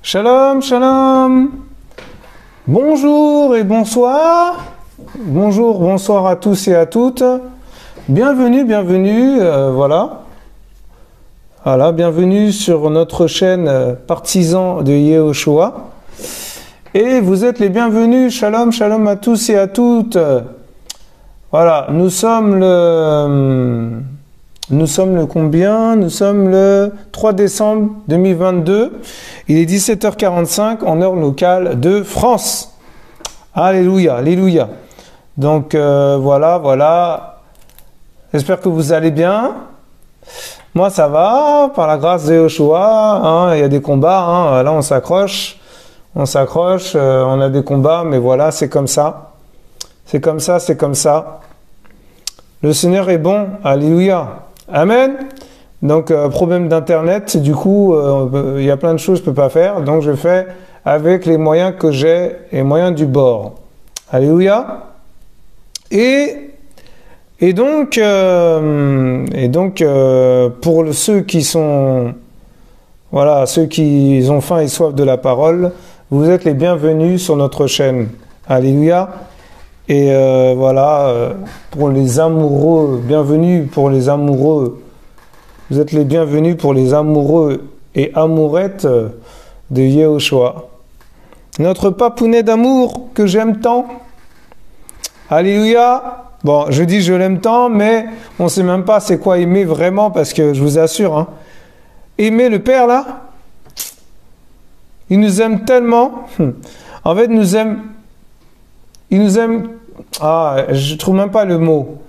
Shalom, shalom. Bonjour et bonsoir. Bonjour, bonsoir à tous et à toutes. Bienvenue, voilà. Voilà, bienvenue sur notre chaîne Partisans de Yehoshua. Et vous êtes les bienvenus. Shalom, shalom à tous et à toutes. Voilà, nous sommes le combien? Nous sommes le 3 décembre 2022. Il est 17h45 en heure locale de France. Alléluia, alléluia. Donc voilà. J'espère que vous allez bien. Moi ça va, par la grâce de Yehoshua. Il y a des combats. Là on s'accroche, on a des combats, mais voilà, c'est comme ça. C'est comme ça. Le Seigneur est bon. Alléluia. Amen. Donc, problème d'internet, du coup, il y a plein de choses que je ne peux pas faire. Donc, je fais avec les moyens que j'ai, les moyens du bord. Alléluia. Et donc, pour ceux qui sont, voilà, ceux qui ont faim et soif de la parole, vous êtes les bienvenus sur notre chaîne. Alléluia. Et pour les amoureux, bienvenue pour les amoureux. Vous êtes les bienvenus pour les amoureux et amourettes de Yehoshua. Notre papounet d'amour que j'aime tant. Alléluia. Bon, je dis je l'aime tant, mais on ne sait même pas c'est quoi aimer vraiment, parce que je vous assure, aimer le Père là, il nous aime tellement. En fait, il nous aime, je trouve même pas le mot.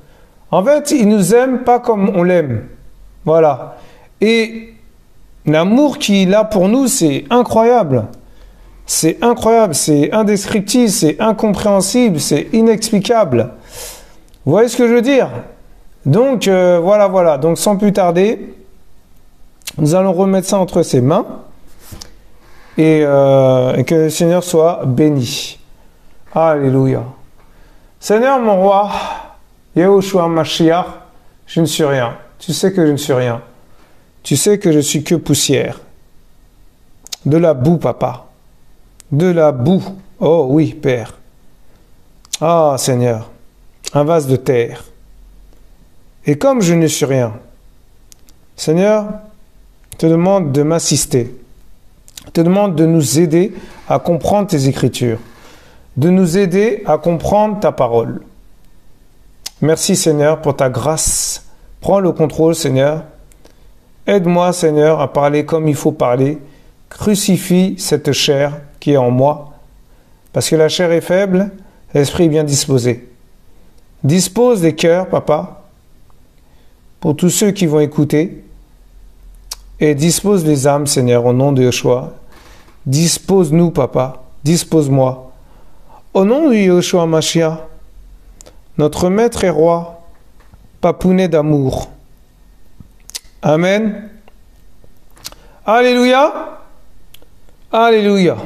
En fait, il nous aime pas comme on l'aime. Voilà. Et l'amour qu'il a pour nous, c'est incroyable. C'est incroyable, c'est indescriptible, c'est incompréhensible, c'est inexplicable. Vous voyez ce que je veux dire? Donc, voilà. Donc, sans plus tarder, nous allons remettre ça entre ses mains et que le Seigneur soit béni. Alléluia. Seigneur, mon roi, Yehoshua Mashiach, je ne suis rien. Tu sais que je ne suis rien. Tu sais que je suis que poussière. De la boue, papa. De la boue. Oh oui, Père. Ah, Seigneur, un vase de terre. Et comme je ne suis rien, Seigneur, je te demande de m'assister. Je te demande de nous aider à comprendre tes Écritures. De nous aider à comprendre ta parole. Merci, Seigneur, pour ta grâce. Prends le contrôle, Seigneur. Aide-moi, Seigneur, à parler comme il faut parler. Crucifie cette chair qui est en moi. Parce que la chair est faible, l'esprit est bien disposé. Dispose les cœurs, papa, pour tous ceux qui vont écouter. Et dispose les âmes, Seigneur, au nom de Yehoshua. Dispose-nous, papa. Dispose-moi. Au nom de Yehoshua Mashiach, notre maître et roi, papounet d'amour. Amen. Alléluia. Alléluia.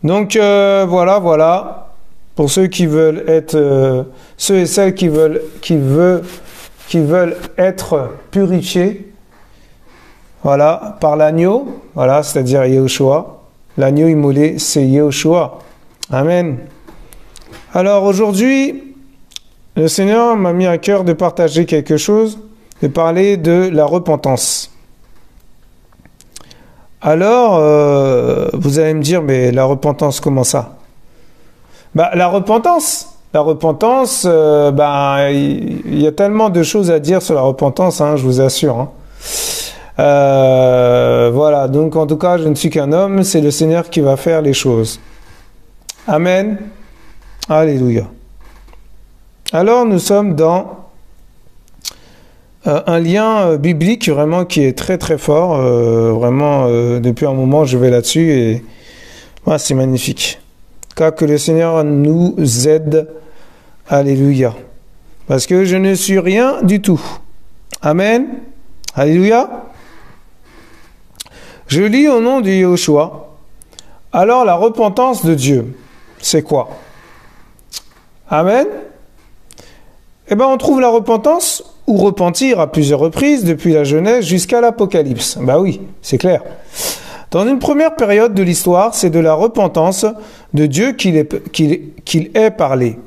Donc, voilà. Pour ceux qui veulent être, ceux et celles qui veulent être purifiés, voilà, par l'agneau, voilà, c'est-à-dire Yehoshua. L'agneau immolé, c'est Yehoshua. Amen. Alors, aujourd'hui, le Seigneur m'a mis à cœur de partager quelque chose, de parler de la repentance. Alors, vous allez me dire, mais la repentance, comment ça? La repentance, il y a tellement de choses à dire sur la repentance, je vous assure. Voilà, donc en tout cas, je ne suis qu'un homme, c'est le Seigneur qui va faire les choses. Amen. Alléluia. Alors, nous sommes dans un lien biblique vraiment qui est très très fort. Depuis un moment, je vais là-dessus et c'est magnifique. Car que le Seigneur nous aide. Alléluia. Parce que je ne suis rien du tout. Amen. Alléluia. Je lis au nom de Yehoshua. Alors, la repentance de Dieu, c'est quoi? Amen. On trouve la repentance ou repentir à plusieurs reprises depuis la Genèse jusqu'à l'Apocalypse. Oui, c'est clair. Dans une première période de l'histoire, c'est de la repentance de Dieu qu'il est parlé.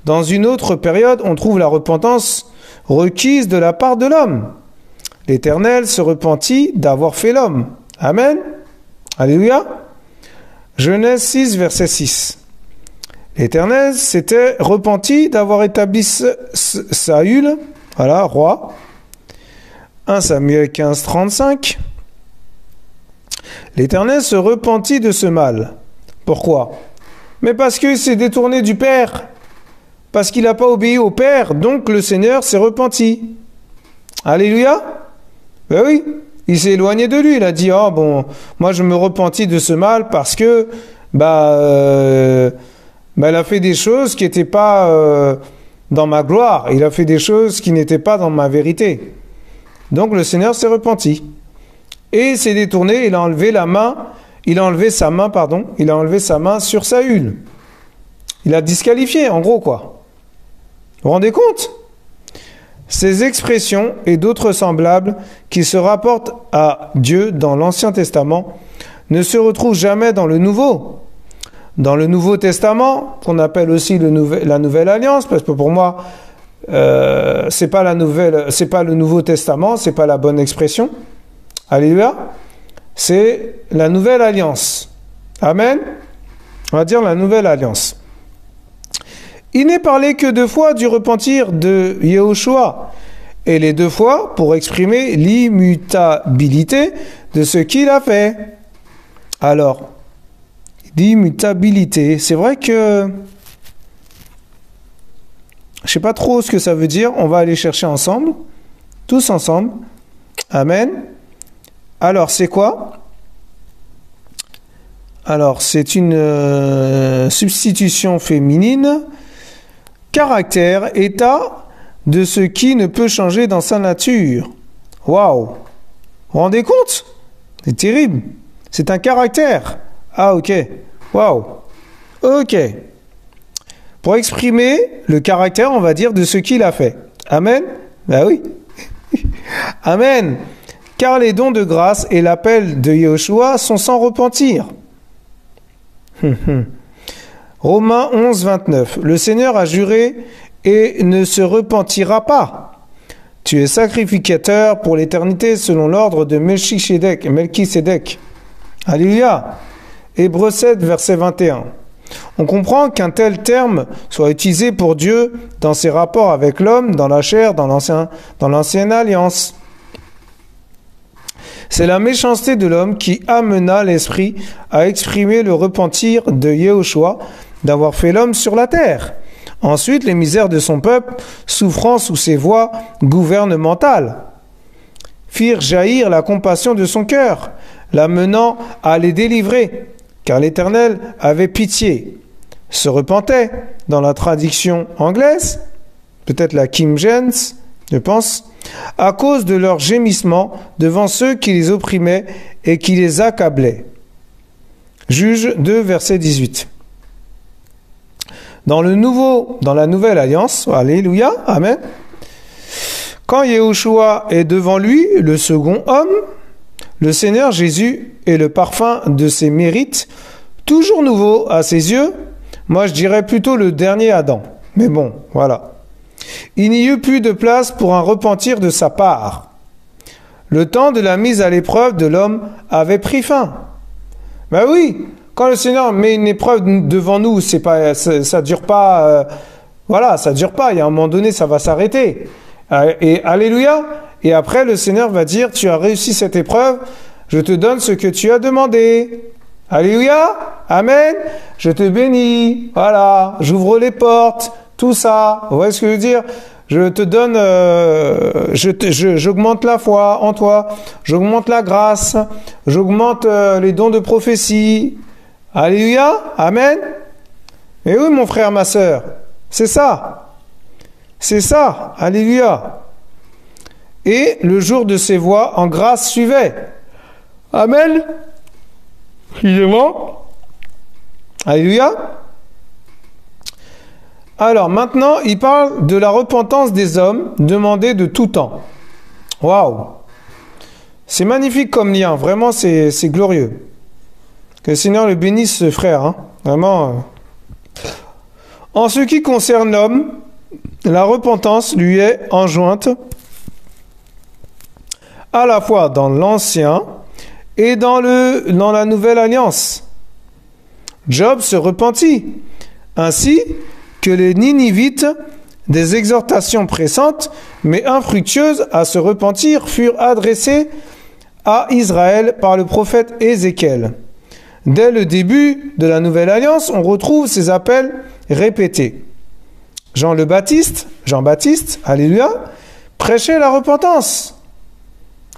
Dans une autre période, on trouve la repentance requise de la part de l'homme. L'Éternel se repentit d'avoir fait l'homme. Amen. Alléluia. Genèse 6, verset 6. L'Éternel s'était repenti d'avoir établi Saül, voilà, roi. 1 Samuel 15, 35. L'Éternel se repentit de ce mal. Pourquoi? Mais parce qu'il s'est détourné du Père. Parce qu'il n'a pas obéi au Père, donc le Seigneur s'est repenti. Alléluia. Ben oui, il s'est éloigné de lui. Il a dit, oh bon, moi je me repentis de ce mal parce que, il a fait des choses qui n'étaient pas dans ma gloire. Il a fait des choses qui n'étaient pas dans ma vérité. Donc le Seigneur s'est repenti. Et il s'est détourné, il a enlevé sa main sur Saül. Il a disqualifié, en gros, quoi. Vous vous rendez compte? Ces expressions et d'autres semblables qui se rapportent à Dieu dans l'Ancien Testament ne se retrouvent jamais dans le Nouveau. Dans le Nouveau Testament, qu'on appelle aussi la Nouvelle Alliance, parce que pour moi, c'est pas le Nouveau Testament, c'est pas la bonne expression. Alléluia. C'est la Nouvelle Alliance. Amen. On va dire la Nouvelle Alliance. Il n'est parlé que 2 fois du repentir de Yehoshua, et les 2 fois pour exprimer l'immutabilité de ce qu'il a fait. Alors, l'immutabilité, c'est vrai que je ne sais pas trop ce que ça veut dire. On va aller chercher ensemble, tous ensemble. Amen. Alors, c'est quoi? Alors, c'est une substitution féminine. Caractère, état de ce qui ne peut changer dans sa nature. Waouh! Vous vous rendez compte? C'est terrible. C'est un caractère. Ah, ok. Waouh! Ok. Pour exprimer le caractère, on va dire, de ce qu'il a fait. Amen? Ben oui. Amen. Car les dons de grâce et l'appel de Yehoshua sont sans repentir. Romains 11, 29. Le Seigneur a juré et ne se repentira pas. Tu es sacrificateur pour l'éternité selon l'ordre de Melchisédek. Alléluia. Hébreux 7, verset 21. On comprend qu'un tel terme soit utilisé pour Dieu dans ses rapports avec l'homme, dans la chair, dans l'ancienne alliance. C'est la méchanceté de l'homme qui amena l'esprit à exprimer le repentir de Yehoshua d'avoir fait l'homme sur la terre. Ensuite, les misères de son peuple, souffrant sous ses voies gouvernementales, firent jaillir la compassion de son cœur, l'amenant à les délivrer, car l'Éternel avait pitié. Se repentait, dans la traduction anglaise, peut-être la King James, je pense, à cause de leurs gémissements devant ceux qui les opprimaient et qui les accablaient. Juge 2, verset 18. Dans la Nouvelle Alliance, alléluia, amen, quand Yehoshua est devant lui, le second homme, le Seigneur Jésus est le parfum de ses mérites, toujours nouveau à ses yeux. Moi, je dirais plutôt le dernier Adam. Mais bon, voilà. Il n'y eut plus de place pour un repentir de sa part. Le temps de la mise à l'épreuve de l'homme avait pris fin. Ben oui, quand le Seigneur met une épreuve devant nous, ça dure pas. Ça dure pas. Il y a un moment donné, ça va s'arrêter. Et alléluia. Et après, le Seigneur va dire, tu as réussi cette épreuve, je te donne ce que tu as demandé. Alléluia. Amen. Je te bénis. Voilà. J'ouvre les portes. Tout ça. Vous voyez ce que je veux dire? Je te donne, j'augmente la foi en toi. J'augmente la grâce. J'augmente les dons de prophétie. Alléluia. Amen. Et oui, mon frère, ma sœur. C'est ça. C'est ça. Alléluia. Et le jour de ses voies en grâce suivait. Amen. Excusez-moi. Alléluia. Alors maintenant, il parle de la repentance des hommes demandée de tout temps. Waouh. C'est magnifique comme lien. Vraiment, c'est glorieux. Que le Seigneur le bénisse, ce frère. Hein. Vraiment. En ce qui concerne l'homme, la repentance lui est enjointe à la fois dans l'Ancien et dans la Nouvelle Alliance. Job se repentit, ainsi que les Ninivites des exhortations pressantes, mais infructueuses à se repentir, furent adressées à Israël par le prophète Ézéchiel. Dès le début de la Nouvelle Alliance, on retrouve ces appels répétés. Jean-Baptiste, alléluia, prêchait la repentance.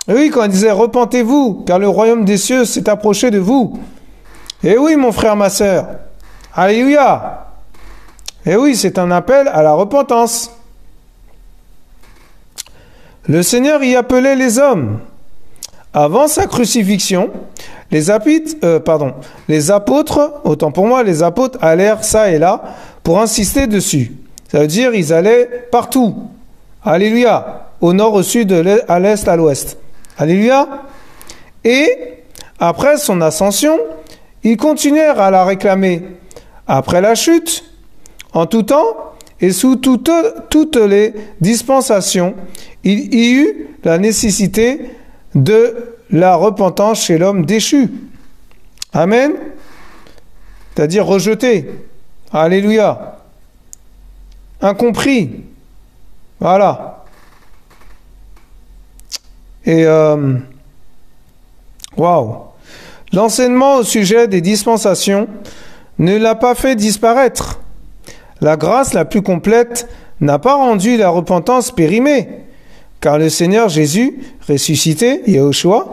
Et oui, quand il disait « Repentez-vous, car le royaume des cieux s'est approché de vous. » Et oui, mon frère, ma sœur, alléluia. Et oui, c'est un appel à la repentance. Le Seigneur y appelait les hommes. Avant sa crucifixion, les apôtres, autant pour moi, les apôtres allèrent ça et là pour insister dessus. Ça veut dire ils allaient partout. Alléluia. Au nord, au sud, à l'est, à l'ouest. Alléluia. Et après son ascension, ils continuèrent à la réclamer. Après la chute, en tout temps et sous toutes les dispensations, il y eut la nécessité de la repentance chez l'homme déchu. Amen. C'est-à-dire rejeté. Alléluia. Incompris. Voilà. Et waouh. L'enseignement au sujet des dispensations ne l'a pas fait disparaître. La grâce la plus complète n'a pas rendu la repentance périmée, car le Seigneur Jésus, ressuscité, Yahushua,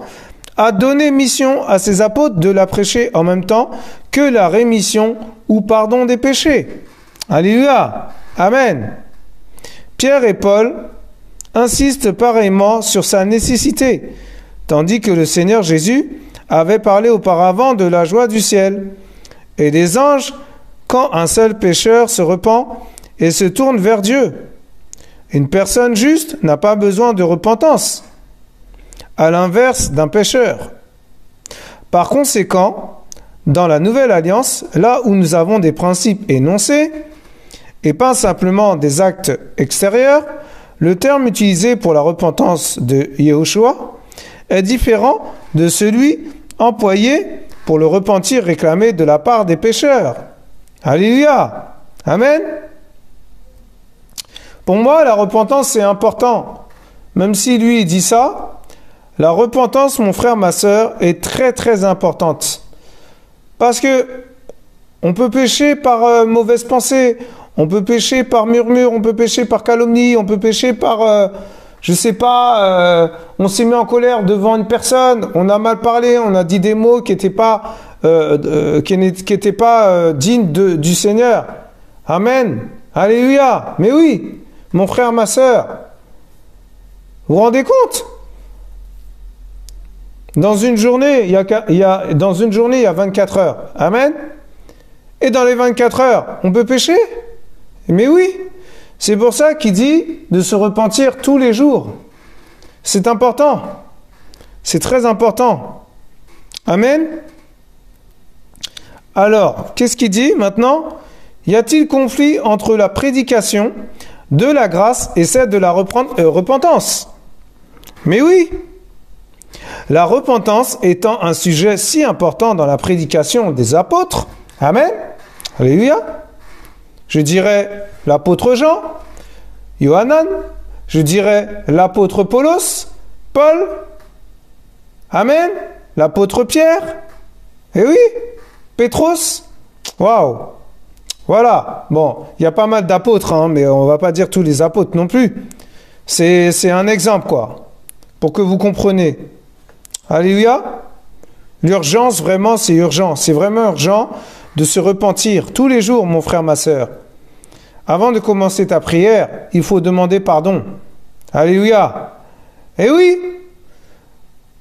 a donné mission à ses apôtres de la prêcher en même temps que la rémission ou pardon des péchés. Alléluia. Amen. Pierre et Paul insistent pareillement sur sa nécessité, tandis que le Seigneur Jésus avait parlé auparavant de la joie du ciel et des anges quand un seul pécheur se repent et se tourne vers Dieu. Une personne juste n'a pas besoin de repentance, à l'inverse d'un pécheur. Par conséquent, dans la Nouvelle Alliance, là où nous avons des principes énoncés, et pas simplement des actes extérieurs, le terme utilisé pour la repentance de Yahushua est différent de celui employé pour le repentir réclamé de la part des pécheurs. Alléluia. Amen. Pour moi, la repentance, c'est important. Même si lui, il dit ça, la repentance, mon frère, ma sœur, est très, très importante. Parce que on peut pécher par mauvaise pensée, on peut pécher par murmure, on peut pécher par calomnie, on peut pécher par, on s'est mis en colère devant une personne, on a mal parlé, on a dit des mots qui n'étaient pas, dignes du Seigneur. Amen. Alléluia. Mais oui, mon frère, ma sœur, vous vous rendez compte? Dans une journée, il y a 24 heures. Amen. Et dans les 24 heures, on peut pécher? Mais oui. C'est pour ça qu'il dit de se repentir tous les jours. C'est important. C'est très important. Amen. Alors, qu'est-ce qu'il dit maintenant? Y a-t-il conflit entre la prédication de la grâce et celle de la repentance? Mais oui. La repentance étant un sujet si important dans la prédication des apôtres, amen, alléluia, je dirais l'apôtre Jean, Yohanan, je dirais l'apôtre Paulos, Paul, amen, l'apôtre Pierre, et oui, Pétros, waouh, voilà, bon, il y a pas mal d'apôtres, hein, mais on va pas dire tous les apôtres non plus, c'est un exemple, quoi, pour que vous compreniez. Alléluia. L'urgence, vraiment, c'est urgent. C'est vraiment urgent de se repentir tous les jours, mon frère, ma sœur. Avant de commencer ta prière, il faut demander pardon. Alléluia. Et oui,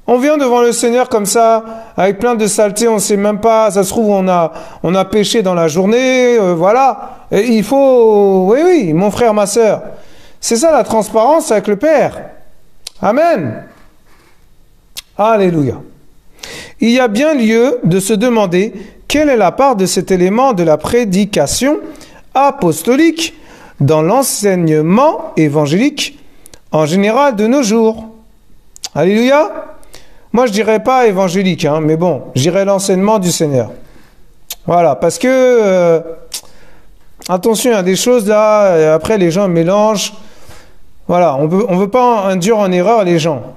on vient devant le Seigneur comme ça, avec plein de saleté, on ne sait même pas, ça se trouve, on a péché dans la journée, voilà. Et il faut, oui, mon frère, ma sœur. C'est ça la transparence avec le Père. Amen. Alléluia. Il y a bien lieu de se demander quelle est la part de cet élément de la prédication apostolique dans l'enseignement évangélique en général de nos jours. Alléluia. Moi, je dirais pas évangélique, mais bon, je dirais l'enseignement du Seigneur. Voilà, parce que, attention, il y a des choses là, et après les gens mélangent. Voilà, on veut pas induire en erreur les gens.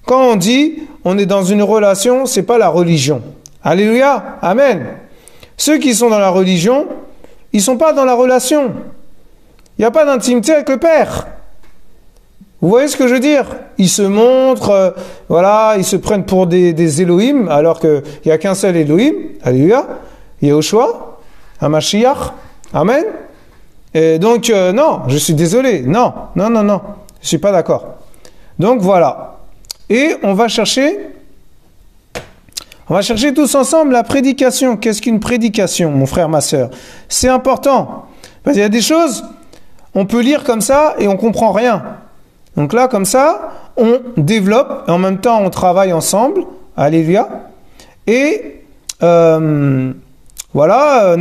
Quand on dit, on est dans une relation, c'est pas la religion. Alléluia, amen. Ceux qui sont dans la religion, ils sont pas dans la relation. Il n'y a pas d'intimité avec le Père. Vous voyez ce que je veux dire? Ils se montrent, voilà, ils se prennent pour des Elohim, alors qu'il n'y a qu'un seul Elohim. Alléluia. Yehoshua, un Mashiach. Amen. Et donc, non, je suis désolé. Non. Je suis pas d'accord. Donc, voilà. Et on va chercher tous ensemble la prédication. Qu'est-ce qu'une prédication, mon frère, ma sœur? C'est important. Parce qu'il y a des choses, on peut lire comme ça et on comprend rien. Donc là, comme ça, on développe et en même temps, on travaille ensemble. Alléluia. Et voilà,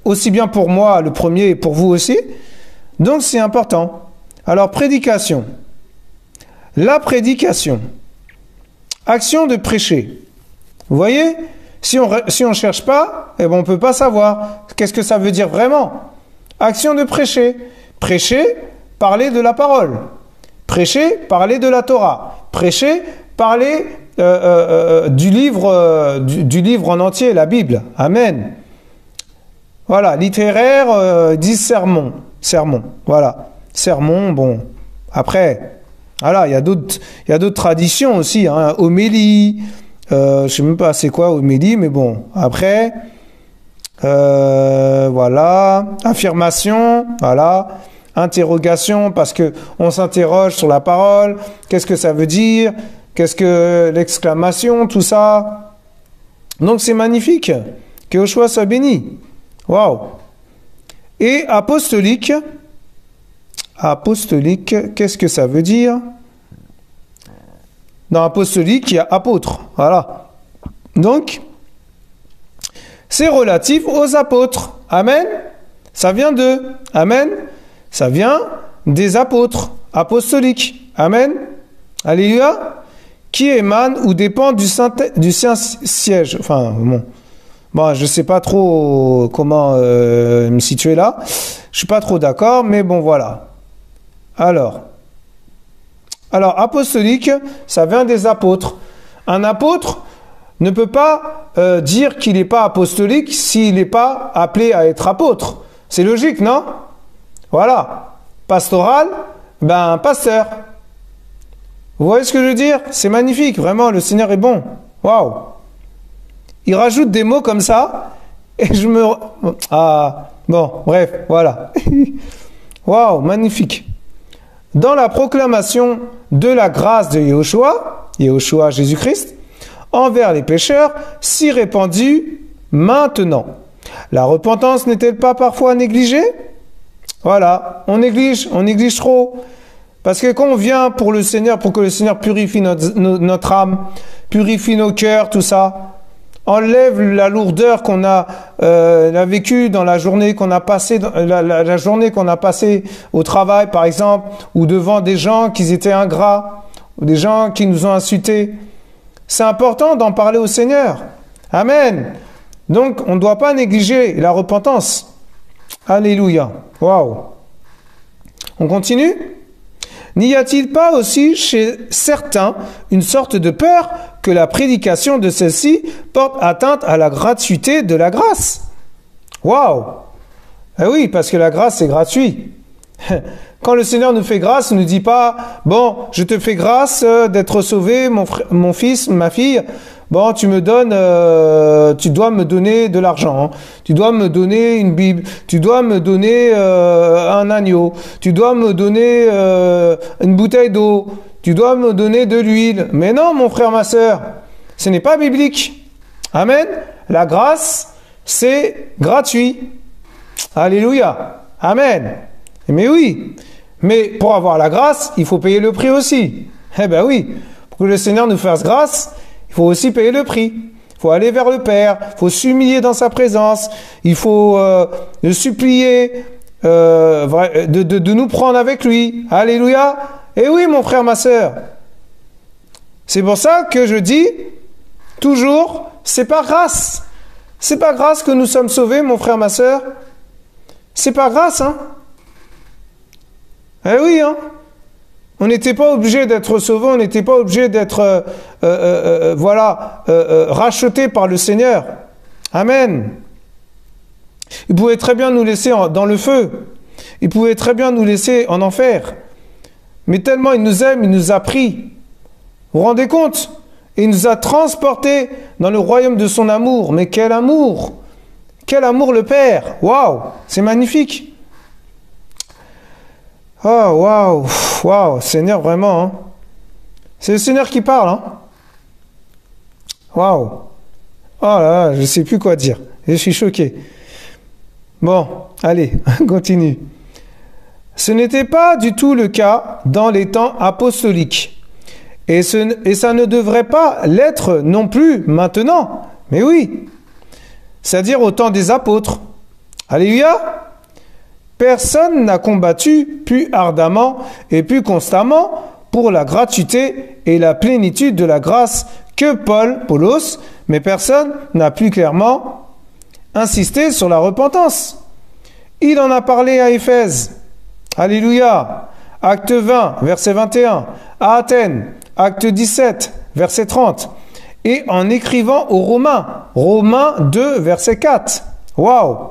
aussi bien pour moi, le premier, et pour vous aussi. Donc, c'est important. Alors, prédication. La prédication. Action de prêcher. Vous voyez? Si on cherche pas, eh ben, on peut pas savoir. Qu'est-ce que ça veut dire vraiment? Action de prêcher. Prêcher, parler de la parole. Prêcher, parler de la Torah. Prêcher, parler du livre en entier, la Bible. Amen. Voilà, littéraire, dit sermon. Sermon, voilà. Sermon, bon. Après, voilà, il y a d'autres traditions aussi. Homélie, je sais même pas c'est quoi homélie, mais bon. Après, voilà. Affirmation, voilà. Interrogation, parce que on s'interroge sur la parole. Qu'est-ce que ça veut dire? Qu'est-ce que l'exclamation, tout ça? Donc c'est magnifique. Que Yehoshua soit béni. Waouh! Et apostolique. Apostolique, qu'est-ce que ça veut dire? Dans apostolique, il y a apôtre. Voilà. Donc, c'est relatif aux apôtres. Amen. Ça vient d'eux. Amen. Ça vient des apôtres apostoliques. Amen. Alléluia. Qui émanent ou dépendent du Saint-Siège. Enfin, bon, je ne sais pas trop comment me situer là. Je ne suis pas trop d'accord, mais bon, voilà. Alors, apostolique, ça vient des apôtres. Un apôtre ne peut pas dire qu'il n'est pas apostolique s'il n'est pas appelé à être apôtre. C'est logique, non? Voilà. Pastoral, pasteur. Vous voyez ce que je veux dire? C'est magnifique, vraiment, le Seigneur est bon. Waouh! Il rajoute des mots comme ça, et je me... Ah, bon, bref, voilà. Waouh, magnifique. Dans la proclamation de la grâce de Yehoshua Jésus-Christ, envers les pécheurs, si répandue maintenant. La repentance n'est-elle pas parfois négligée? Voilà, on néglige trop. Parce que quand on vient pour le Seigneur, pour que le Seigneur purifie notre âme, purifie nos cœurs, tout ça, enlève la lourdeur qu'on a vécue dans la journée qu'on a passée, la journée qu'on a passée au travail, par exemple, ou devant des gens qui étaient ingrats, ou des gens qui nous ont insultés. C'est important d'en parler au Seigneur. Amen. Donc, on ne doit pas négliger la repentance. Alléluia. Waouh. On continue? N'y a-t-il pas aussi chez certains une sorte de peur que la prédication de celle-ci porte atteinte à la gratuité de la grâce? Waouh! Eh oui, parce que la grâce, c'est gratuit. Quand le Seigneur nous fait grâce, il ne nous dit pas « Bon, je te fais grâce d'être sauvé, mon fils, ma fille. Bon, tu dois me donner de l'argent. Tu dois me donner une Bible. Tu dois me donner un agneau. Tu dois me donner une bouteille d'eau. Tu dois me donner de l'huile. » Mais non, mon frère, ma sœur, ce n'est pas biblique. Amen. La grâce, c'est gratuit. Alléluia. Amen. Mais oui. Mais pour avoir la grâce, il faut payer le prix aussi. Eh ben oui. Pour que le Seigneur nous fasse grâce, il faut aussi payer le prix. Il faut aller vers le Père, il faut s'humilier dans sa présence, il faut le supplier de nous prendre avec lui. Alléluia. Et oui, mon frère, ma sœur. C'est pour ça que je dis toujours, c'est par grâce. C'est par grâce que nous sommes sauvés, mon frère, ma sœur. C'est par grâce, hein. Eh oui, hein. On n'était pas obligé d'être sauvé, on n'était pas obligé d'être, racheté par le Seigneur. Amen. Il pouvait très bien nous laisser dans le feu. Il pouvait très bien nous laisser en enfer. Mais tellement il nous aime, il nous a pris. Vous vous rendez compte? Et il nous a transportés dans le royaume de son amour. Mais quel amour! Quel amour le Père! Waouh! C'est magnifique! Oh, waouh! Waouh! Seigneur, vraiment, hein? C'est le Seigneur qui parle, hein? Waouh! Oh là là, je ne sais plus quoi dire. Je suis choqué. Bon, allez, continue. Ce n'était pas du tout le cas dans les temps apostoliques. Et ça ne devrait pas l'être non plus maintenant. Mais oui, c'est-à-dire au temps des apôtres. Alléluia. Personne n'a combattu plus ardemment et plus constamment pour la gratuité et la plénitude de la grâce que Paulos, mais personne n'a plus clairement insisté sur la repentance. Il en a parlé à Éphèse. Alléluia. Acte 20, verset 21. À Athènes, acte 17, verset 30. Et en écrivant aux Romains, Romains 2, verset 4. Waouh!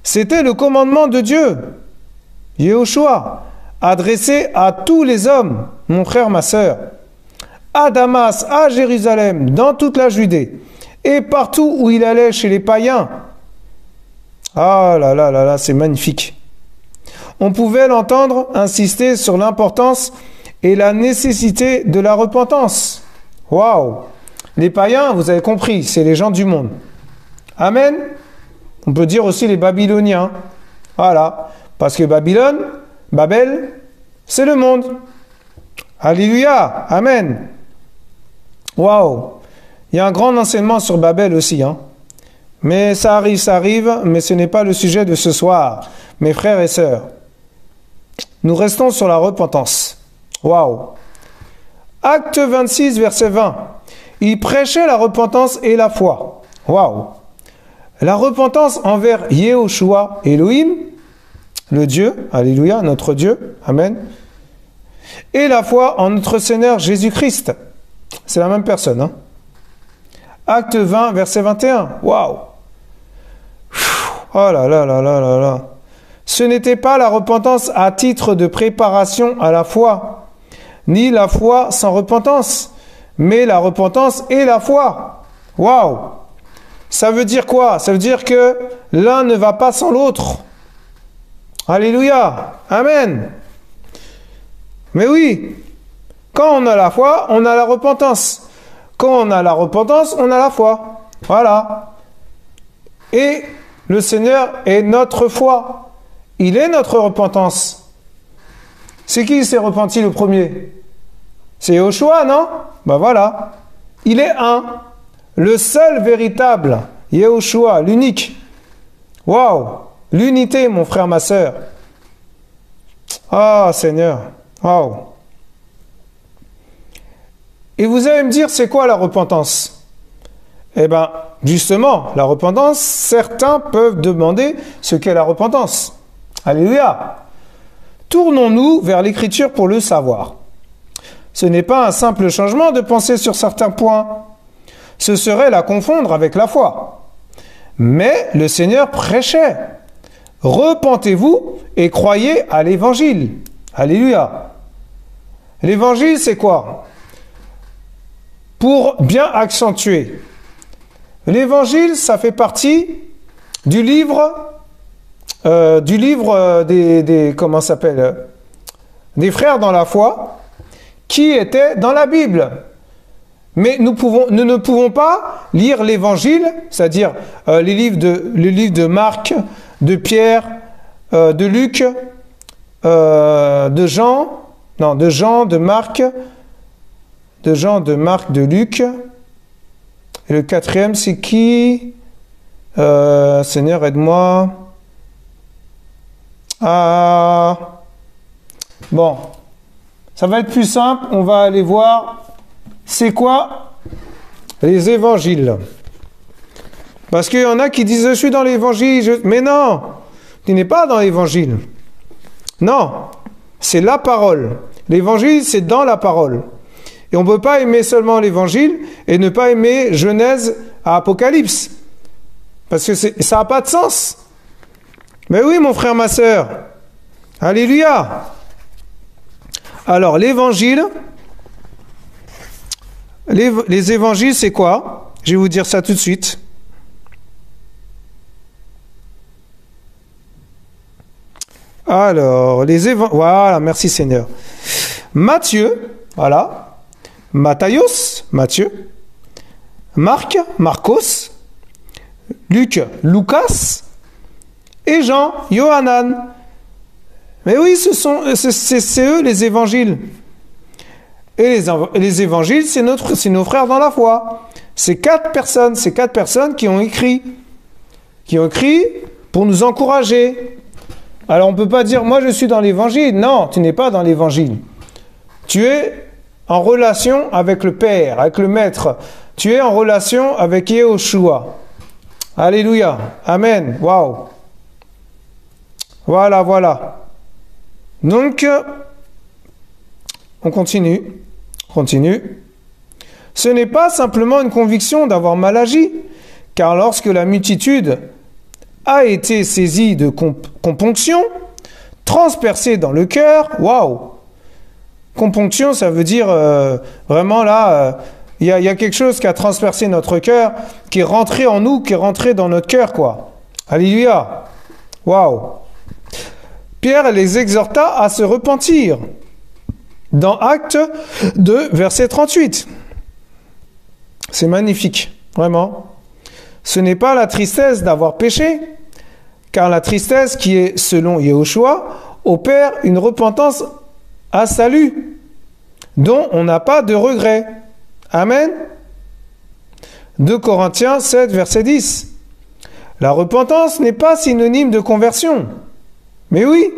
C'était le commandement de Dieu, Yehoshua, adressé à tous les hommes, mon frère, ma sœur, à Damas, à Jérusalem, dans toute la Judée, et partout où il allait chez les païens. Ah là là là là, c'est magnifique. On pouvait l'entendre insister sur l'importance et la nécessité de la repentance. Waouh! Les païens, vous avez compris, c'est les gens du monde. Amen. On peut dire aussi les Babyloniens. Voilà. Parce que Babel, c'est le monde. Alléluia. Amen. Waouh. Il y a un grand enseignement sur Babel aussi. Hein. Mais ça arrive, mais ce n'est pas le sujet de ce soir. Mes frères et sœurs, nous restons sur la repentance. Waouh. Acte 26, verset 20. Il prêchait la repentance et la foi. Waouh. La repentance envers Yehoshua, Elohim, le Dieu, alléluia, notre Dieu, amen, et la foi en notre Seigneur Jésus-Christ. C'est la même personne. Hein? Acte 20, verset 21. Waouh! Oh là là là là là là. Ce n'était pas la repentance à titre de préparation à la foi, ni la foi sans repentance, mais la repentance et la foi. Waouh! Ça veut dire quoi? Ça veut dire que l'un ne va pas sans l'autre. Alléluia. Amen. Mais oui, quand on a la foi, on a la repentance. Quand on a la repentance, on a la foi. Voilà. Et le Seigneur est notre foi. Il est notre repentance. C'est qui s'est repenti le premier? C'est Yehoshua, non? Ben voilà. Il est un. Le seul véritable, Yehoshua, l'unique. Waouh! L'unité, mon frère, ma sœur. Ah, Seigneur. Waouh! Et vous allez me dire, c'est quoi la repentance? Eh bien, justement, la repentance, certains peuvent demander ce qu'est la repentance. Alléluia! Tournons-nous vers l'Écriture pour le savoir. Ce n'est pas un simple changement de pensée sur certains points. Ce serait la confondre avec la foi. Mais le Seigneur prêchait. Repentez-vous et croyez à l'Évangile. Alléluia. L'Évangile, c'est quoi? Pour bien accentuer. L'Évangile, ça fait partie du livre des comment ça s'appelle, des frères dans la foi qui étaient dans la Bible. Mais nous ne pouvons pas lire l'Évangile, c'est-à-dire les livres de Marc, de Pierre, de Luc, de Jean, de Marc, de Luc, Et le quatrième, c'est qui? Seigneur, aide-moi. Ah. Bon. Ça va être plus simple. On va aller voir. C'est quoi les évangiles? Parce qu'il y en a qui disent, je suis dans l'évangile. Mais non, tu n'es pas dans l'évangile. Non, c'est la parole. L'évangile, c'est dans la parole. Et on ne peut pas aimer seulement l'évangile et ne pas aimer Genèse à Apocalypse. Parce que ça n'a pas de sens. Mais oui, mon frère, ma sœur. Alléluia. Alors, l'évangile, les évangiles, c'est quoi? Je vais vous dire ça tout de suite. Alors, voilà, merci Seigneur. Matthieu, voilà. Matthios, Matthieu. Marc, Marcos. Luc, Lucas. Et Jean, Yohanan. Mais oui, c'est eux les évangiles. Et les évangiles, c'est nos frères dans la foi. C'est 4 personnes qui ont écrit pour nous encourager. Alors on ne peut pas dire, moi je suis dans l'évangile. Non, tu n'es pas dans l'évangile. Tu es en relation avec le Père, avec le Maître. Tu es en relation avec Yehoshua. Alléluia. Amen. Waouh. Voilà. Donc, on continue. Ce n'est pas simplement une conviction d'avoir mal agi, car lorsque la multitude a été saisie de componction, transpercée dans le cœur, waouh! Componction, ça veut dire vraiment là, il y a quelque chose qui a transpercé notre cœur, qui est rentré en nous, qui est rentré dans notre cœur, quoi. Alléluia! Waouh! Pierre les exhorta à se repentir. Dans Actes 2, verset 38. C'est magnifique, vraiment. Ce n'est pas la tristesse d'avoir péché, car la tristesse qui est, selon Yehoshua, opère une repentance à salut, dont on n'a pas de regret. Amen. 2 Corinthiens 7, verset 10. La repentance n'est pas synonyme de conversion. Mais oui,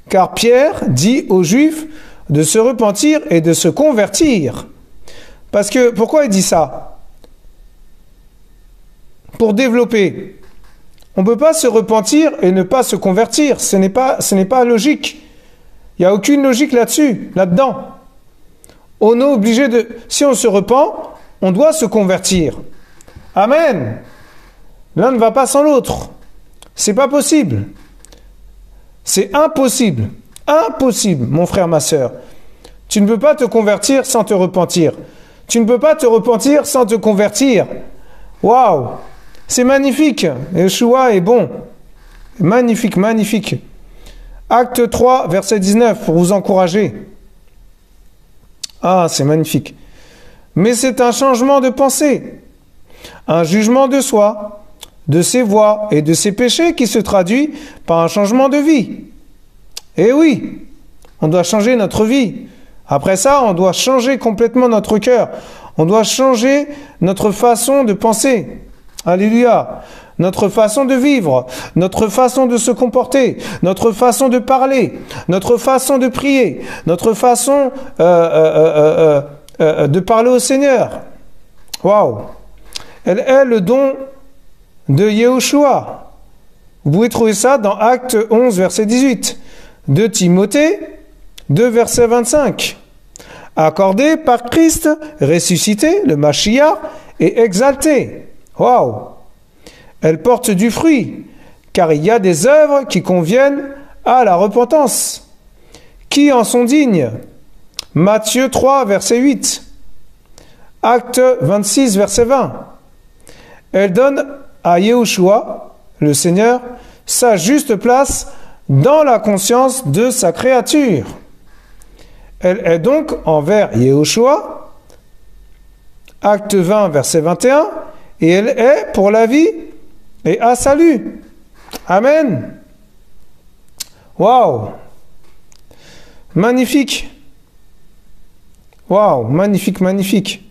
car Pierre dit aux Juifs de se repentir et de se convertir. Parce que, pourquoi il dit ça? Pour développer. On ne peut pas se repentir et ne pas se convertir. Ce n'est pas logique. Il n'y a aucune logique là-dedans. On est obligé de... Si on se repent, on doit se convertir. Amen. L'un ne va pas sans l'autre. C'est pas possible. C'est impossible. Impossible, mon frère, ma sœur. Tu ne peux pas te convertir sans te repentir. Tu ne peux pas te repentir sans te convertir. Waouh! C'est magnifique. Yeshua est bon. Magnifique, magnifique. Acte 3, verset 19, pour vous encourager. Ah, c'est magnifique. Mais c'est un changement de pensée, un jugement de soi, de ses voies et de ses péchés qui se traduit par un changement de vie. Eh oui, on doit changer notre vie. Après ça, on doit changer complètement notre cœur. On doit changer notre façon de penser. Alléluia. Notre façon de vivre, notre façon de se comporter, notre façon de parler, notre façon de prier, notre façon de parler au Seigneur. Waouh! Elle est le don de Yehoshua. Vous pouvez trouver ça dans Acte 11, verset 18. De Timothée 2, verset 25. Accordé par Christ, ressuscité, le Mashiach, et exalté. Waouh! Elle porte du fruit, car il y a des œuvres qui conviennent à la repentance. Qui en sont dignes? Matthieu 3, verset 8. Acte 26, verset 20. Elle donne à Yehoshua, le Seigneur, sa juste place dans la conscience de sa créature. Elle est donc envers Yehoshua, Acte 20, verset 21, et elle est pour la vie et à salut. Amen. Waouh. Magnifique. Waouh, magnifique, magnifique.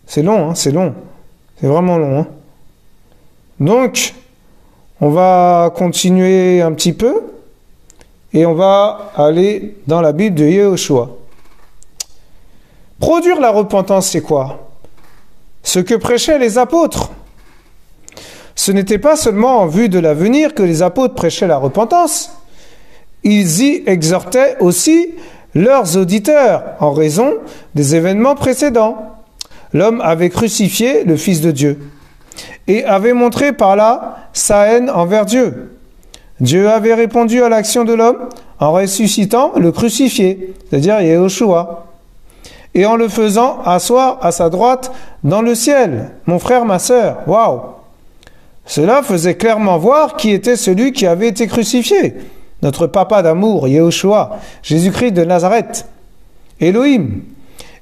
C'est long, hein, c'est long. C'est vraiment long. Hein. Donc, on va continuer un petit peu et on va aller dans la Bible de Yehoshua. Produire la repentance, c'est quoi? Ce que prêchaient les apôtres. Ce n'était pas seulement en vue de l'avenir que les apôtres prêchaient la repentance. Ils y exhortaient aussi leurs auditeurs en raison des événements précédents. L'homme avait crucifié le Fils de Dieu et avait montré par là sa haine envers Dieu. Dieu avait répondu à l'action de l'homme en ressuscitant le crucifié, c'est-à-dire Yehoshua, et en le faisant asseoir à sa droite dans le ciel. Mon frère, ma sœur, waouh! Cela faisait clairement voir qui était celui qui avait été crucifié. Notre papa d'amour, Yehoshua, Jésus-Christ de Nazareth, Elohim.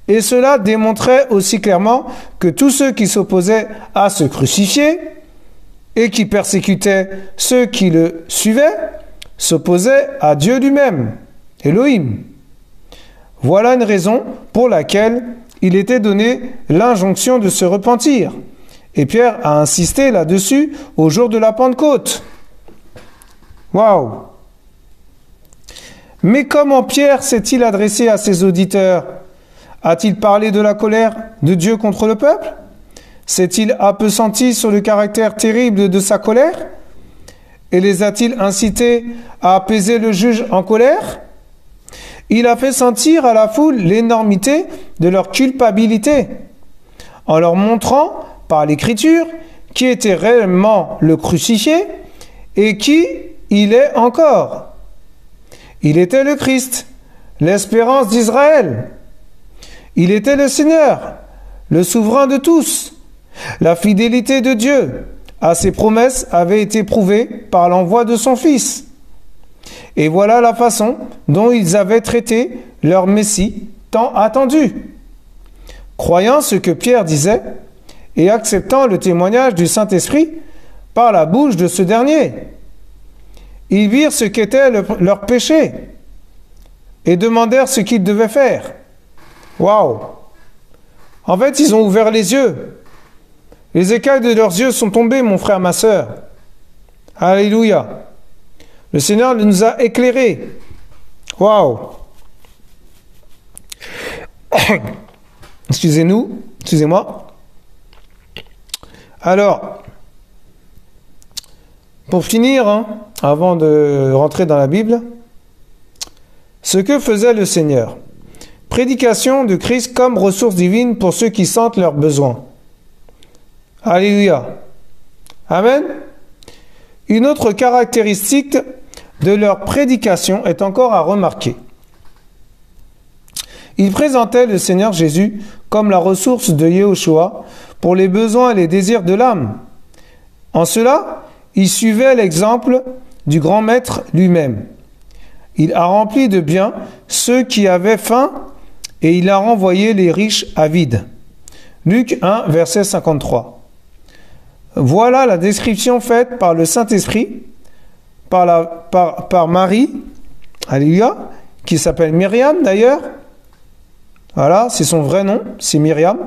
Et cela démontrait aussi clairement que tous ceux qui s'opposaient à ce crucifié et qui persécutaient ceux qui le suivaient s'opposaient à Dieu lui-même, Elohim. Voilà une raison pour laquelle il était donné l'injonction de se repentir. Et Pierre a insisté là-dessus au jour de la Pentecôte. Waouh! Mais comment Pierre s'est-il adressé à ses auditeurs? A-t-il parlé de la colère de Dieu contre le peuple? S'est-il appesanti sur le caractère terrible de sa colère? Et les a-t-il incités à apaiser le juge en colère? Il a fait sentir à la foule l'énormité de leur culpabilité, en leur montrant par l'Écriture qui était réellement le crucifié et qui il est encore. Il était le Christ, l'espérance d'Israël. Il était le Seigneur, le souverain de tous. La fidélité de Dieu à ses promesses avait été prouvée par l'envoi de son Fils. Et voilà la façon dont ils avaient traité leur Messie tant attendu. Croyant ce que Pierre disait et acceptant le témoignage du Saint-Esprit par la bouche de ce dernier, ils virent ce qu'était leur péché et demandèrent ce qu'ils devaient faire. Waouh! En fait, ils ont ouvert les yeux. Les écailles de leurs yeux sont tombées, mon frère, ma sœur. Alléluia! Le Seigneur nous a éclairés. Waouh! Excusez-moi. Alors, pour finir, avant de rentrer dans la Bible, ce que faisait le Seigneur. Prédication de Christ comme ressource divine pour ceux qui sentent leurs besoins. Alléluia. Amen. Une autre caractéristique de leur prédication est encore à remarquer. Ils présentaient le Seigneur Jésus comme la ressource de Yehoshua pour les besoins et les désirs de l'âme. En cela, ils suivaient l'exemple du grand maître lui-même. Il a rempli de biens ceux qui avaient faim et il a renvoyé les riches avides. Luc 1, verset 53. Voilà la description faite par le Saint-Esprit, par Marie, alléluia, qui s'appelle Myriam d'ailleurs. Voilà, c'est son vrai nom, c'est Myriam.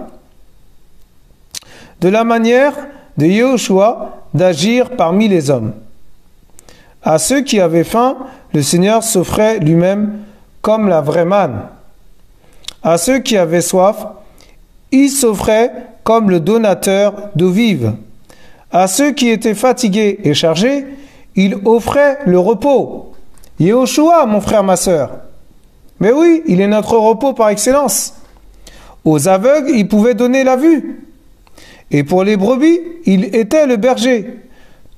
De la manière de Yehoshua d'agir parmi les hommes. À ceux qui avaient faim, le Seigneur s'offrait lui-même comme la vraie manne. À ceux qui avaient soif, il s'offrait comme le donateur d'eau vive. À ceux qui étaient fatigués et chargés, il offrait le repos. Yehoshua, mon frère, ma sœur. Mais oui, il est notre repos par excellence. Aux aveugles, il pouvait donner la vue. Et pour les brebis, il était le berger.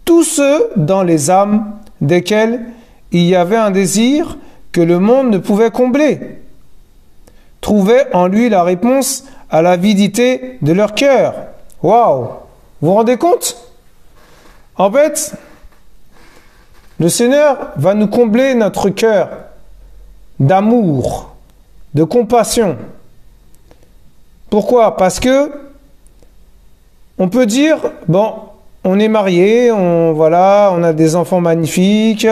Tous ceux dans les âmes desquels il y avait un désir que le monde ne pouvait combler, trouvaient en lui la réponse à l'avidité de leur cœur. Waouh! Vous vous rendez compte? En fait, le Seigneur va nous combler notre cœur d'amour, de compassion. Pourquoi? Parce que on peut dire, bon, on est marié, on a des enfants magnifiques,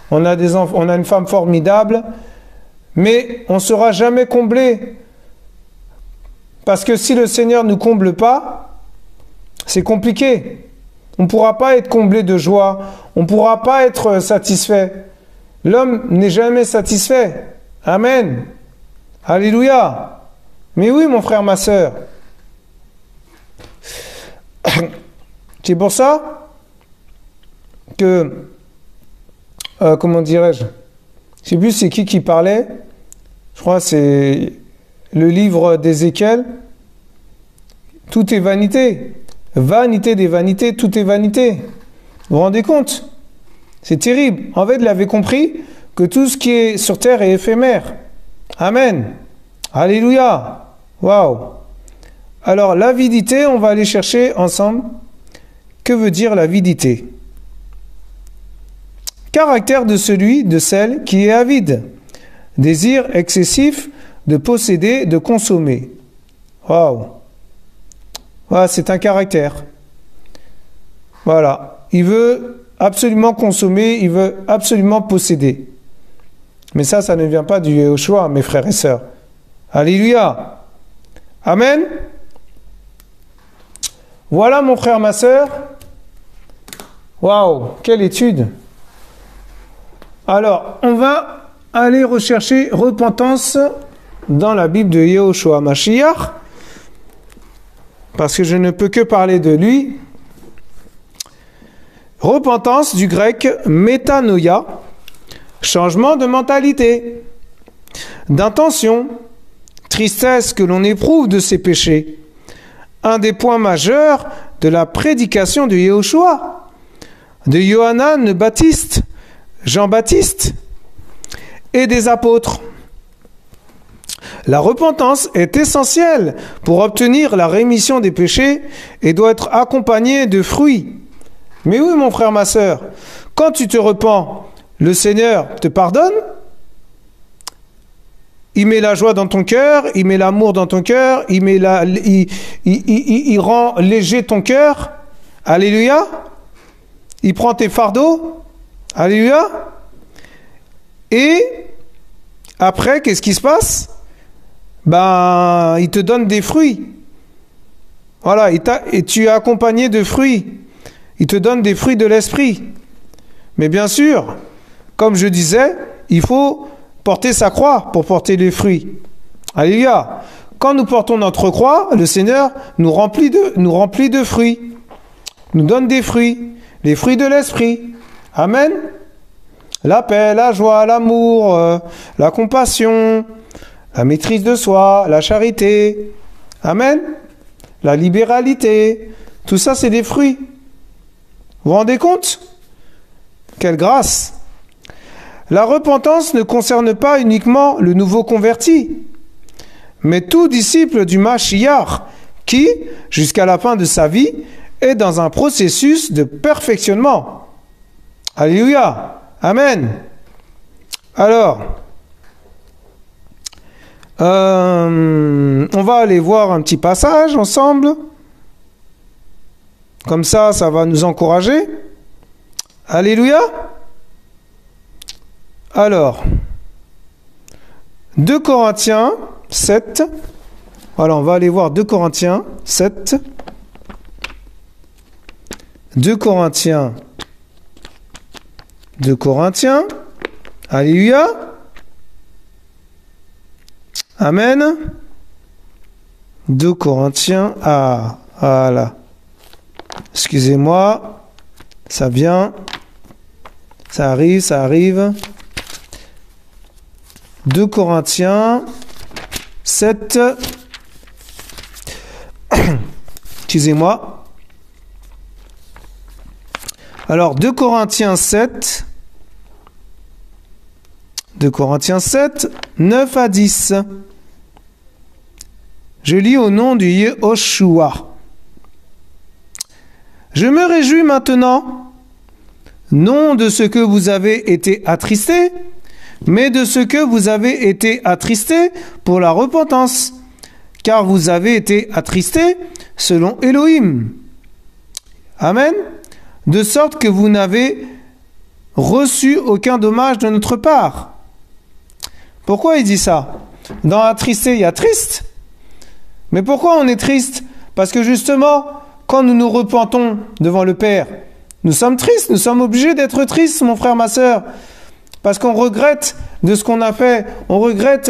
on a une femme formidable, mais on ne sera jamais comblé. Parce que si le Seigneur ne nous comble pas, c'est compliqué. On ne pourra pas être comblé de joie. On ne pourra pas être satisfait. L'homme n'est jamais satisfait. Amen. Alléluia. Mais oui, mon frère, ma sœur. C'est pour ça que, comment dirais-je, je ne sais plus c'est qui parlait. Je crois que c'est le livre d'Ézéchiel. Tout est vanité. Vanité des vanités, tout est vanité. Vous vous rendez compte? C'est terrible. En fait, il avait compris que tout ce qui est sur terre est éphémère. Amen. Alléluia. Waouh. Alors, l'avidité, on va aller chercher ensemble. Que veut dire l'avidité? Caractère de celui, de celle qui est avide. Désir excessif de posséder, de consommer. Waouh. Voilà, c'est un caractère. Voilà. Il veut absolument consommer, il veut absolument posséder. Mais ça ne vient pas du Yehoshua, mes frères et sœurs. Alléluia. Amen. Voilà, mon frère, ma sœur. Waouh, quelle étude. Alors, on va aller rechercher repentance dans la Bible de Yehoshua Mashiach. Parce que je ne peux que parler de lui. Repentance du grec métanoïa, changement de mentalité, d'intention, tristesse que l'on éprouve de ses péchés. Un des points majeurs de la prédication de Yehoshua, de Yohanan le Baptiste, Jean-Baptiste et des apôtres. La repentance est essentielle pour obtenir la rémission des péchés et doit être accompagnée de fruits. Mais oui, mon frère, ma sœur, quand tu te repens, le Seigneur te pardonne, il met la joie dans ton cœur, il met l'amour dans ton cœur, il rend léger ton cœur. Alléluia. Il prend tes fardeaux. Alléluia. Et après, qu'est-ce qui se passe? Ben, il te donne des fruits. Voilà, et tu es accompagné de fruits. Il te donne des fruits de l'esprit. Mais bien sûr, comme je disais, il faut porter sa croix pour porter les fruits. Alléluia. Quand nous portons notre croix, le Seigneur nous remplit de fruits. Nous donne des fruits. Les fruits de l'esprit. Amen. La paix, la joie, l'amour, la compassion, la maîtrise de soi, la charité. Amen. La libéralité. Tout ça, c'est des fruits. Vous vous rendez compte? Quelle grâce! La repentance ne concerne pas uniquement le nouveau converti, mais tout disciple du Mashiach qui, jusqu'à la fin de sa vie, est dans un processus de perfectionnement. Alléluia! Amen! Alors, on va aller voir un petit passage ensemble. Comme ça, ça va nous encourager. Alléluia. Alors, 2 Corinthiens 7. Voilà, on va aller voir 2 Corinthiens 7. 2 Corinthiens. Alléluia. Amen. 2 Corinthiens. Ah, voilà. Excusez-moi, ça vient, ça arrive. 2 Corinthiens 7. Excusez-moi. Alors, 2 Corinthiens 7. 2 Corinthiens 7, 9 à 10. Je lis au nom du Yehoshua. Je me réjouis maintenant, non de ce que vous avez été attristés, mais de ce que vous avez été attristés pour la repentance, car vous avez été attristés selon Elohim. Amen. De sorte que vous n'avez reçu aucun dommage de notre part. Pourquoi il dit ça? Dans attristé, il y a triste. Mais pourquoi on est triste? Parce que justement, quand nous nous repentons devant le Père, nous sommes tristes, nous sommes obligés d'être tristes, mon frère, ma sœur, parce qu'on regrette de ce qu'on a fait, on regrette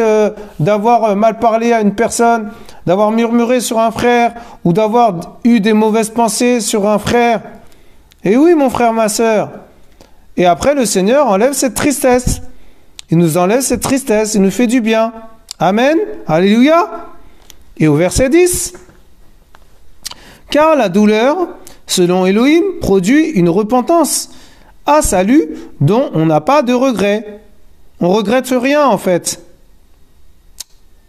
d'avoir mal parlé à une personne, d'avoir murmuré sur un frère, ou d'avoir eu des mauvaises pensées sur un frère. Et oui, mon frère, ma sœur. Et après, le Seigneur enlève cette tristesse. Il nous enlève cette tristesse, il nous fait du bien. Amen. Alléluia. Et au verset 10. Car la douleur, selon Elohim, produit une repentance à salut dont on n'a pas de regret. On regrette rien en fait.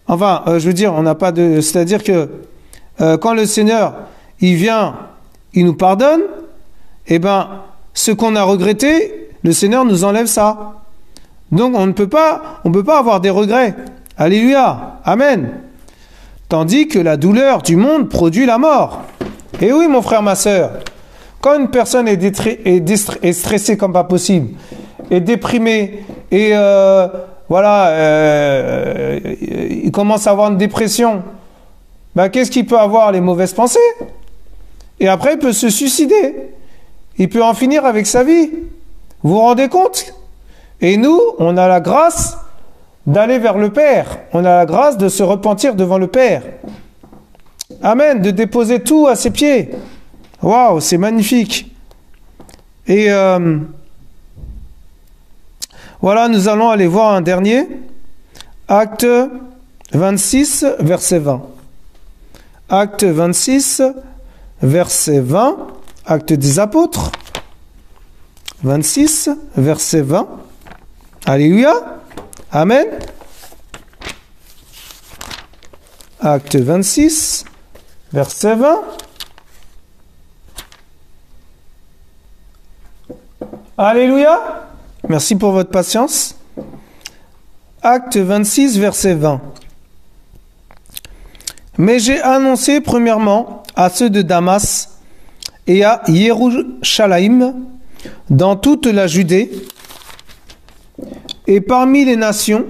Enfin, je veux dire, on n'a pas de... C'est-à-dire que quand le Seigneur, il vient, il nous pardonne, eh bien, ce qu'on a regretté, le Seigneur nous enlève ça. Donc on ne peut pas avoir des regrets. Alléluia. Amen. Tandis que la douleur du monde produit la mort. Et oui, mon frère, ma sœur, quand une personne est stressée comme pas possible, est déprimée, et il commence à avoir une dépression, ben, qu'est-ce qu'il peut avoir? Les mauvaises pensées. Et après, il peut se suicider. Il peut en finir avec sa vie. Vous vous rendez compte? Et nous, on a la grâce d'aller vers le Père. On a la grâce de se repentir devant le Père. Amen, de déposer tout à ses pieds. Waouh, c'est magnifique. Et voilà, nous allons aller voir un dernier. Acte 26, verset 20. Acte 26, verset 20. Acte des Apôtres. 26, verset 20. Alléluia. Amen. Acte 26, verset 20. Alléluia. Merci pour votre patience. Acte 26, verset 20. Mais j'ai annoncé premièrement à ceux de Damas et à Yerushalayim, dans toute la Judée, et parmi les nations,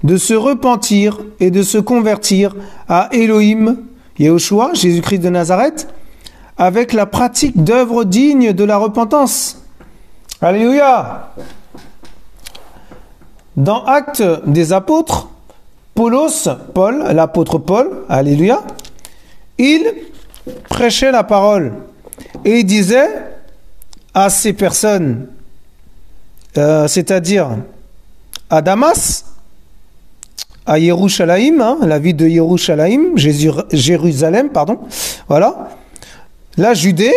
de se repentir et de se convertir à Elohim, Yehoshua, Jésus-Christ de Nazareth, avec la pratique d'œuvres dignes de la repentance. Alléluia. Dans Actes des Apôtres, Paul, l'apôtre Paul, alléluia, il prêchait la parole et il disait à ces personnes, c'est-à-dire à Damas, à Yerushalayim, la ville de Yerushalayim, Jérusalem, pardon, voilà, la Judée,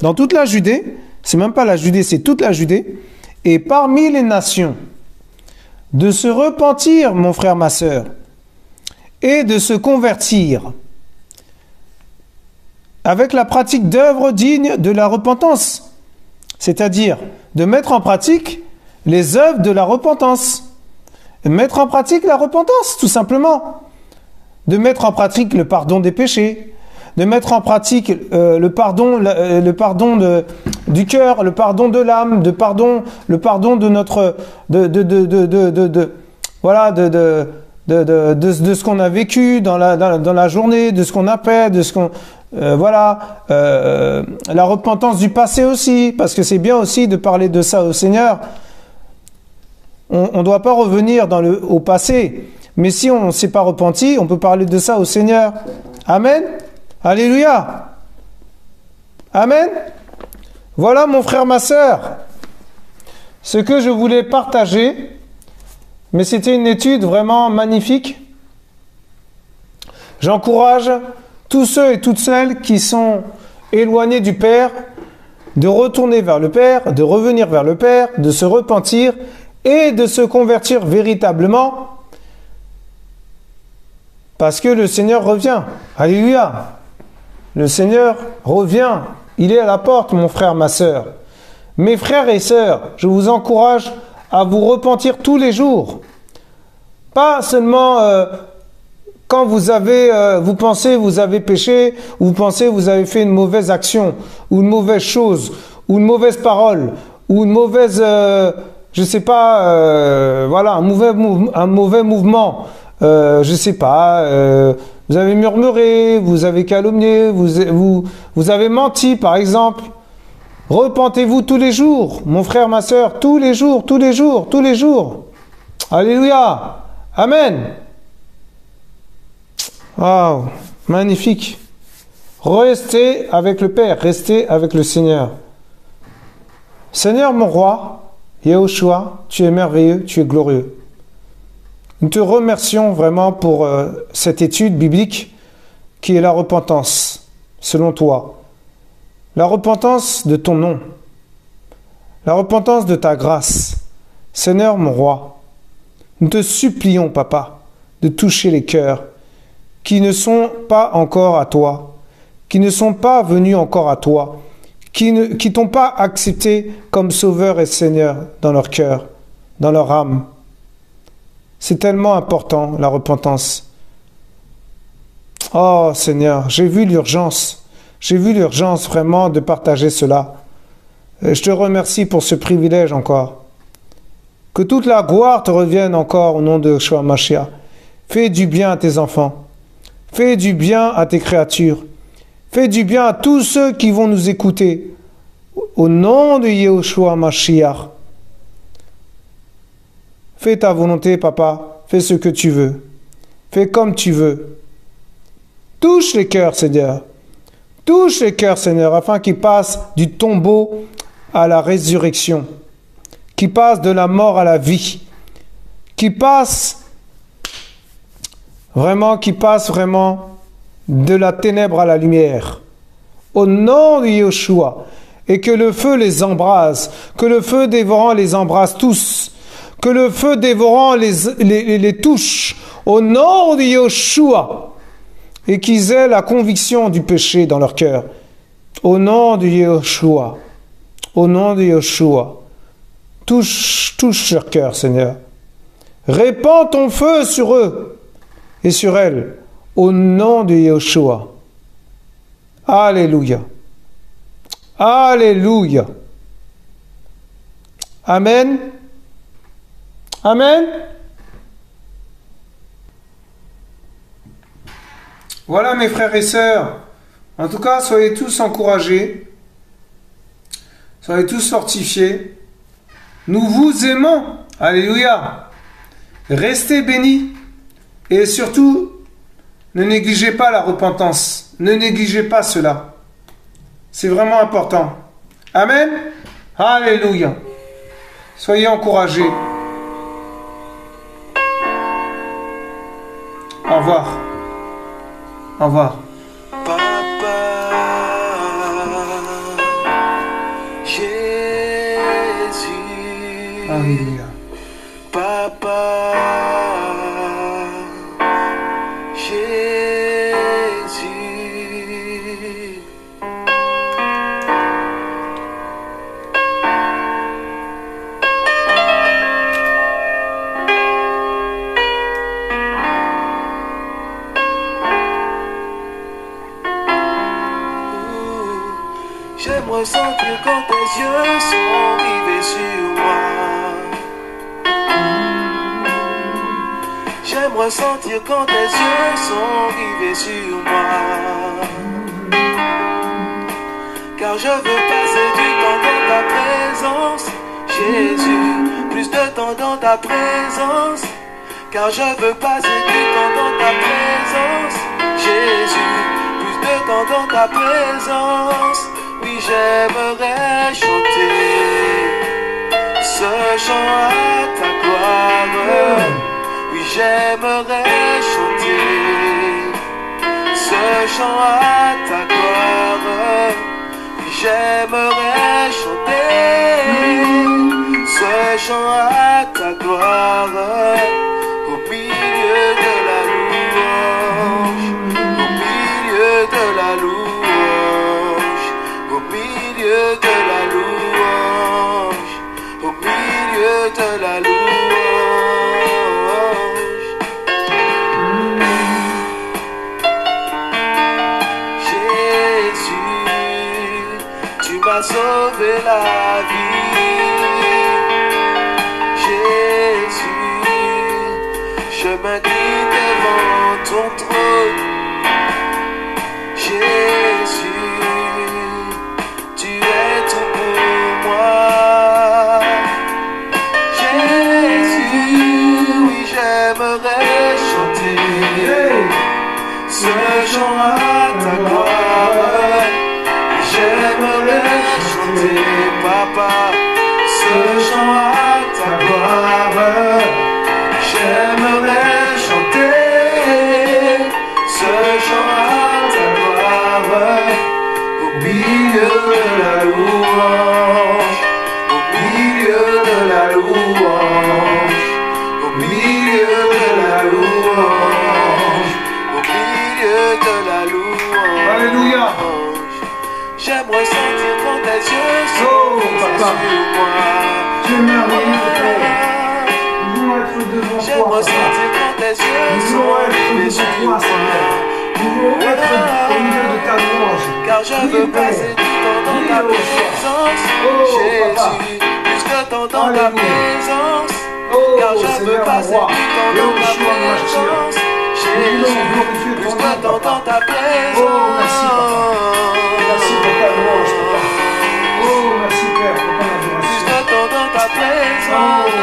dans toute la Judée, c'est même pas la Judée, c'est toute la Judée, et parmi les nations, de se repentir, mon frère, ma sœur, et de se convertir, avec la pratique d'œuvres dignes de la repentance, c'est-à-dire de mettre en pratique les œuvres de la repentance. Mettre en pratique la repentance, tout simplement. De mettre en pratique le pardon des péchés, de mettre en pratique le pardon du cœur, le pardon de l'âme, le pardon de notre de ce qu'on a vécu dans la journée, de ce qu'on a fait, de ce qu'on la repentance du passé aussi, parce que c'est bien aussi de parler de ça au Seigneur. On ne doit pas revenir au passé, mais si on ne s'est pas repenti, on peut parler de ça au Seigneur. Amen. Alléluia. Amen. Voilà, mon frère, ma sœur, ce que je voulais partager, mais c'était une étude vraiment magnifique. J'encourage tous ceux et toutes celles qui sont éloignés du Père de retourner vers le Père, de revenir vers le Père, de se repentir et de se convertir véritablement, parce que le Seigneur revient. Alléluia. Le Seigneur revient. Il est à la porte, mon frère, ma sœur. Mes frères et sœurs, je vous encourage à vous repentir tous les jours. Pas seulement quand vous pensez vous avez péché, ou vous pensez vous avez fait une mauvaise action, ou une mauvaise chose, ou une mauvaise parole, ou une mauvaise... je sais pas, voilà, un mauvais mouvement, je sais pas, Vous avez murmuré, vous avez calomnié, vous avez menti, par exemple. Repentez-vous tous les jours, mon frère, ma soeur, tous les jours, tous les jours, tous les jours. Alléluia. Amen. Waouh, magnifique. Restez avec le Père, restez avec le Seigneur. Seigneur, mon roi, Yahushua, tu es merveilleux, tu es glorieux. Nous te remercions vraiment pour cette étude biblique qui est la repentance, selon toi. La repentance de ton nom. La repentance de ta grâce. Seigneur, mon roi, nous te supplions, Papa, de toucher les cœurs qui ne sont pas encore à toi, qui ne sont pas venus encore à toi, qui t'ont pas accepté comme Sauveur et Seigneur dans leur cœur, dans leur âme. C'est tellement important, la repentance. Oh Seigneur, j'ai vu l'urgence vraiment de partager cela. Et je te remercie pour ce privilège encore. Que toute la gloire te revienne encore au nom de Yeshua Mashiach. Fais du bien à tes enfants. Fais du bien à tes créatures. Fais du bien à tous ceux qui vont nous écouter. Au nom de Yeshua Mashiach. Fais ta volonté, Papa. Fais ce que tu veux. Fais comme tu veux. Touche les cœurs, Seigneur. Touche les cœurs, Seigneur, afin qu'ils passent du tombeau à la résurrection. Qu'ils passent de la mort à la vie. Qu'ils passent vraiment de la ténèbre à la lumière. Au nom de Yeshua. Et que le feu les embrase. Que le feu dévorant les embrase tous. Que le feu dévorant les touche. Au nom de Yeshua. Et qu'ils aient la conviction du péché dans leur cœur. Au nom de Yeshua. Au nom de Yeshua. Touche leur cœur, Seigneur. Répands ton feu sur eux et sur elles. Au nom de Yeshua. Alléluia. Alléluia. Amen. Amen. Voilà mes frères et sœurs. En tout cas, soyez tous encouragés. Soyez tous fortifiés. Nous vous aimons. Alléluia. Restez bénis. Et surtout, ne négligez pas la repentance. Ne négligez pas cela. C'est vraiment important. Amen. Alléluia. Soyez encouragés. Au revoir. Au revoir. Papa, Jésus. Alléluia. Papa, Jésus. J'aimerais sentir quand tes yeux sont rivés sur moi. J'aimerais sentir quand tes yeux sont rivés sur moi. Car je veux passer du temps dans ta présence, Jésus. Plus de temps dans ta présence. Car je veux passer du temps dans ta présence, Jésus. Plus de temps dans ta présence. Oui, j'aimerais chanter ce chant à ta gloire. Oui, j'aimerais chanter ce chant à ta gloire. Oui, j'aimerais chanter ce chant à ta gloire. Au milieu de la louange, au milieu de la louange, au milieu de la louange, au milieu de la louange. Jésus, tu m'as sauvé la vie. Jésus, je m'incline devant ton trône. Jésus, tu es tout pour moi. Jésus, oui, j'aimerais chanter ce chant à ta gloire. J'aimerais chanter, papa, ce chant à ta gloire. J'aimerais chanter ce chant à ta gloire. Au milieu de la louange, au milieu de la louange, au milieu de la louange, au milieu de la louange. Alléluia. J'aimerais sentir quand tes yeux sont Oh, papa. sur moi. Tu es merveilleux, Père. Nous voulons être devant toi, J'aimerais Papa. sentir quand tes yeux Nous sont voulons être rivés devant sur toi, Seigneur. moi. Nous voulons être au milieu de ta louange. Car je veux passer du temps dans ta présence, Jésus, plus de temps dans ta présence. Car je veux passer du temps dans ta présence, Jésus, plus de temps dans ta présence. Merci pour ta louange, Papa. Oh, merci, Père, pour ton Plus adoration. de temps dans ta présence.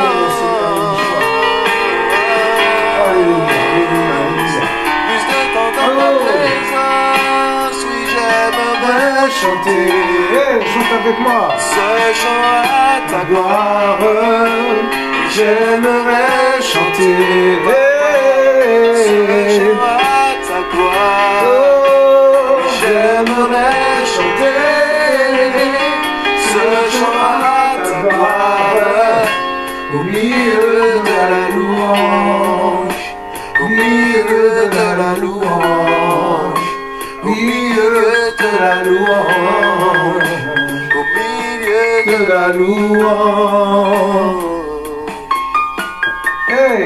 Alléluia, alléluia, alléluia. Plus de temps dans ta présence. Oui, j'aimerais Chanter, hey, chante avec moi. ce chant à ta gloire. J'aimerais chanter, Ce chant à ta gloire. oh, J'aimerais chanter ce chant à ta gloire. Au milieu de la louange, au milieu de la louange, au milieu de la louange, au milieu de la louange. hey,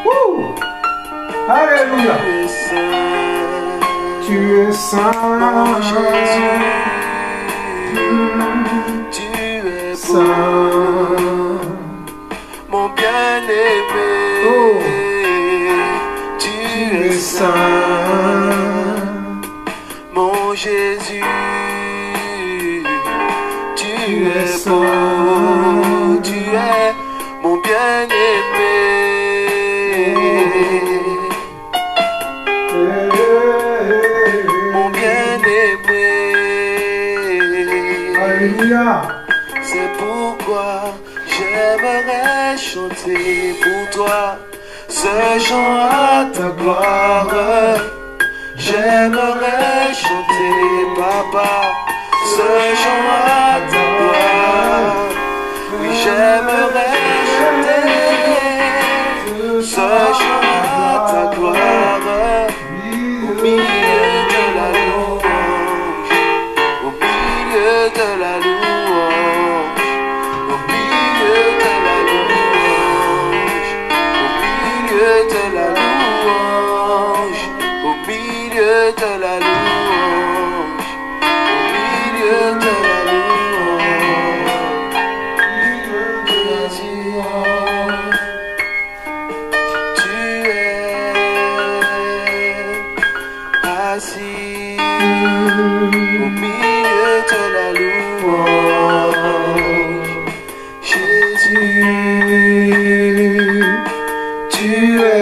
woo, alléluia. Tu es saint, Mon Jésus, tu es beau, saint. mon bien-aimé. Oh. Tu Tu es es saint, saint. mon Jésus. Tu es saint. beau, tu es mon bien-aimé. Mon bien-aimé. Alléluia. C'est pourquoi j'aimerais chanter pour toi ce chant à ta gloire. J'aimerais chanter, papa, ce chant à ta gloire. Oui, j'aimerais chanter ce chant à ta gloire. Au milieu de la louange, au milieu de la louange, au milieu de la louange, au milieu de la louange, au milieu de la louange, au milieu de la louange, Jésus, tu es assis au milieu de la louange. Jésus, tu es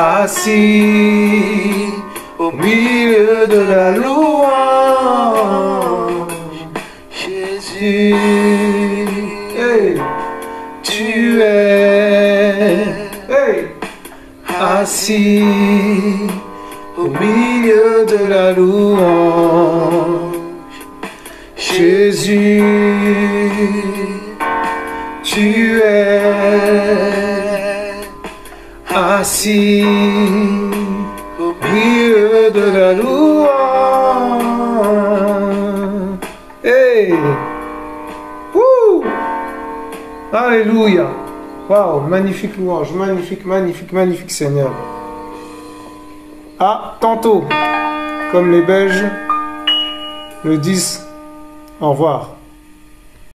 Assis au milieu de la louange. Jésus, Hey, tu es hey, assis au milieu de la louange. Jésus, tu es assis au milieu de la louange. Hey! Wouh! Alléluia! Waouh! Magnifique louange, magnifique, magnifique, magnifique Seigneur. À tantôt, comme les Belges le disent. Au revoir.